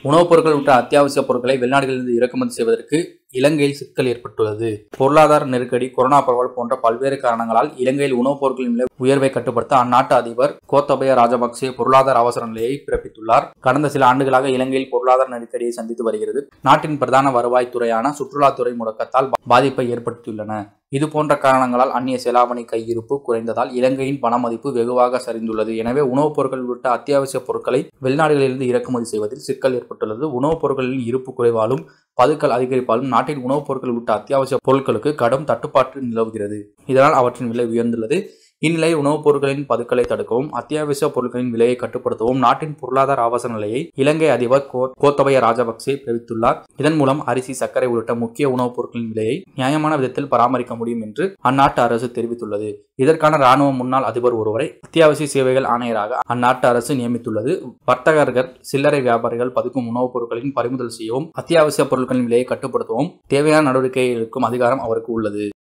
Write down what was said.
உணவுப் பொருட்கள் உட்பட அத்தியாவசிய பொருட்களை வெளிநாடுகளிலிருந்து இறக்குமதி செய்வதற்கு இலங்கையில் சிக்கல் ஏற்பட்டுள்ளது. பொருளாதார நெருக்கடி, கொரோனா பரவல் போன்ற பல்வேறு காரணங்களால் இலங்கையில் உணவுப் பொருட்களின் விலை உயர்வை கட்டுப்படுத்த அந்நாட்டு அதிபர் கோத்தபய ராஜபக்சே பொருளாதார அவசர நிலையை பிறப்பித்துள்ளார். கடந்த சில ஆண்டுகளாக இலங்கையில் பொருளாதார நெருக்கடியை சந்தித்து வருகிறது. நாட்டின் பிரதான வருவாய் துறையான சுற்றுலாத்துறை முடக்கத்தால் பாதிப்பை ஏற்படுத்தியுள்ளன. இதுபோன்ற காரணங்களால் அந்நிய செலாவணி கையிருப்பு குறைந்ததால் இலங்கையின் பண மதிப்பு வெகுவாக சரிந்துள்ளது. எனவே உணவுப் பொருட்கள் உள்ளிட்ட அத்தியாவசிய பொருட்களை வெளிநாடுகளிலிருந்து இறக்குமதி செய்வதில் சிக்கல் ஏற்பட்டுள்ளது. உணவுப் பொருட்களின் இருப்பு குறைவாலும் பதுக்கல் அதிகரிப்பாலும் நாட்டில் உணவுப் பொருட்கள் உள்ளிட்ட அத்தியாவசிய பொருட்களுக்கு கடும் தட்டுப்பாடு நிலவுகிறது. இதனால் அவற்றின் விலை உயர்ந்துள்ளது. இந்நிலையில் உணவுப் பொருட்களின் பதுக்கலை தடுக்கவும், அத்தியாவசிய பொருட்களின் விலையை கட்டுப்படுத்தவும் நாட்டின் பொருளாதார அவசர நிலையை இலங்கை அதிபர் கோத்தபய ராஜபக்சே பிறப்பித்துள்ளார். இதன் மூலம் அரிசி, சர்க்கரை உள்ளிட்ட முக்கிய உணவுப் பொருட்களின் விலையை நியாயமான விதத்தில் பராமரிக்க முடியும் என்று அந்நாட்டு அரசு தெரிவித்துள்ளது. இதற்கான ராணுவ முன்னாள் அதிபர் ஒருவரை அத்தியாவசிய சேவைகள் ஆணையராக அந்நாட்டு அரசு நியமித்துள்ளது. வர்த்தகர்கள், சில்லறை வியாபாரிகள் பதுக்கும் உணவுப் பொருட்களின் பறிமுதல் செய்யவும், அத்தியாவசிய பொருட்களின் விலையை கட்டுப்படுத்தவும் தேவையான நடவடிக்கை எடுக்கும் அதிகாரம் அவருக்கு உள்ளது.